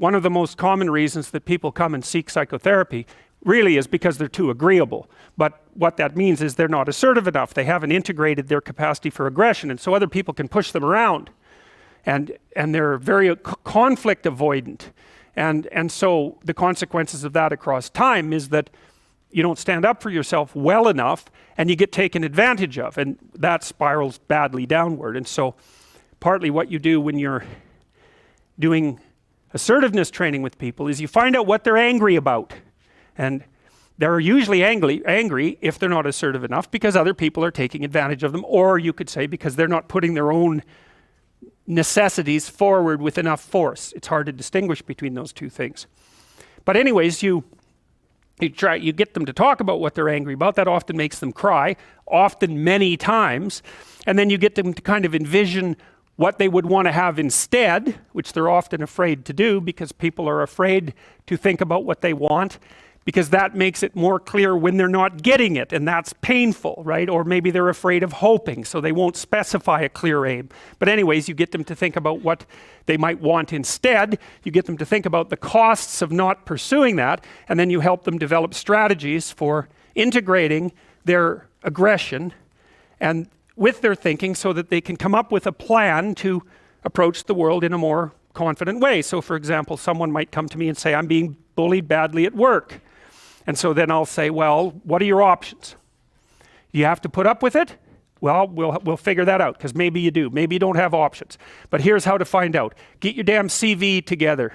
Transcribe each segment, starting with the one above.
one of the most common reasons that people come and seek psychotherapy really is because they're too agreeable. But what that means is they're not assertive enough. They haven't integrated their capacity for aggression, and so other people can push them around. And they're very conflict avoidant. And so the consequences of that across time is that you don't stand up for yourself well enough, and you get taken advantage of, and that spirals badly downward. And so partly what you do when you're doing assertiveness training with people is you find out what they're angry about. And they're usually angry if they're not assertive enough because other people are taking advantage of them, or you could say because they're not putting their own necessities forward with enough force. It's hard to distinguish between those two things. But anyways, you get them to talk about what they're angry about. That often makes them cry, often many times. And then you get them to kind of envision what they would want to have instead, which they're often afraid to do because people are afraid to think about what they want, because that makes it more clear when they're not getting it, and that's painful, right? Or maybe they're afraid of hoping, so they won't specify a clear aim. But anyways, you get them to think about what they might want instead. You get them to think about the costs of not pursuing that, and then you help them develop strategies for integrating their aggression and with their thinking so that they can come up with a plan to approach the world in a more confident way. So for example, someone might come to me and say, I'm being bullied badly at work. And so then I'll say, well, what are your options? You have to put up with it? Well, we'll figure that out, because maybe you do. Maybe you don't have options. But here's how to find out. Get your damn CV together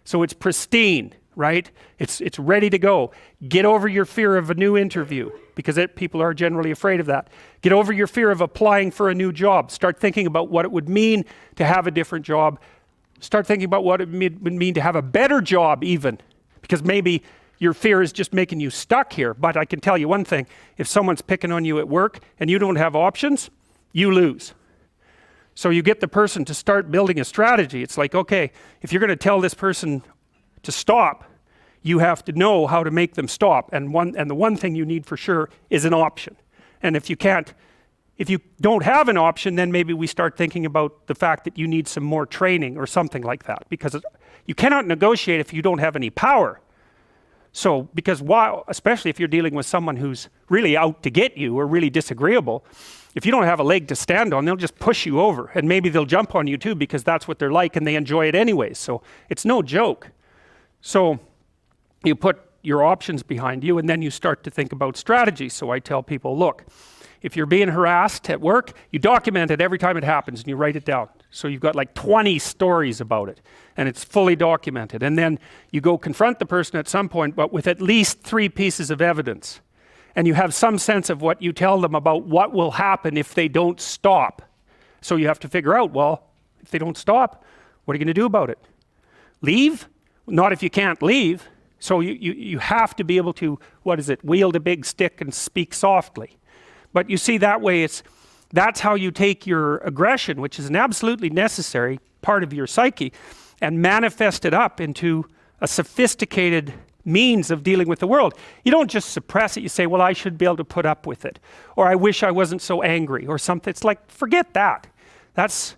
so it's pristine, right? It's ready to go. Get over your fear of a new interview, because people are generally afraid of that. Get over your fear of applying for a new job. Start thinking about what it would mean to have a different job. Start thinking about what it would mean to have a better job even, because maybe your fear is just making you stuck here. But I can tell you one thing, if someone's picking on you at work and you don't have options, you lose. So you get the person to start building a strategy. It's like, okay, if you're going to tell this person to stop, you have to know how to make them stop. And the one thing you need for sure is an option. And if you don't have an option, then maybe we start thinking about the fact that you need some more training or something like that, because you cannot negotiate if you don't have any power. So, because especially if you're dealing with someone who's really out to get you or really disagreeable, if you don't have a leg to stand on, they'll just push you over, and maybe they'll jump on you too, because that's what they're like and they enjoy it anyways. So it's no joke. So you put your options behind you, and then you start to think about strategy. So I tell people, look, if you're being harassed at work, you document it every time it happens and you write it down. So you've got like 20 stories about it, and it's fully documented. And then you go confront the person at some point, but with at least 3 pieces of evidence. And you have some sense of what you tell them about what will happen if they don't stop. So you have to figure out, well, if they don't stop, what are you going to do about it? Leave? Not if you can't leave. So you have to be able to, wield a big stick and speak softly. But you see, that way that's how you take your aggression, which is an absolutely necessary part of your psyche, and manifest it up into a sophisticated means of dealing with the world. You don't just suppress it. You say, well, I should be able to put up with it, or I wish I wasn't so angry, or something. It's like, forget that. That's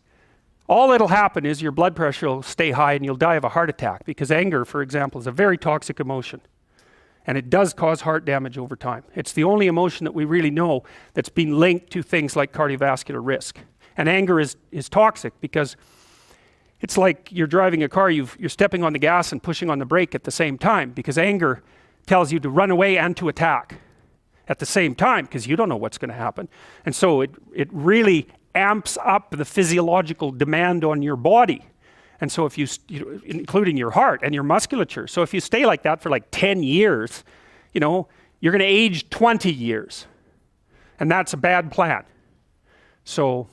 all that'll happen is your blood pressure will stay high and you'll die of a heart attack, because anger, for example, is a very toxic emotion. And it does cause heart damage over time. It's the only emotion that we really know that's been linked to things like cardiovascular risk. And anger is toxic, because it's like you're driving a car, you're stepping on the gas and pushing on the brake at the same time, because anger tells you to run away and to attack at the same time, because you don't know what's going to happen. And so it really amps up the physiological demand on your body. And so if including your heart and your musculature. So if you stay like that for like 10 years, you're going to age 20 years. And that's a bad plan. So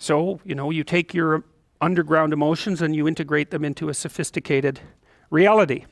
you take your underground emotions and you integrate them into a sophisticated reality.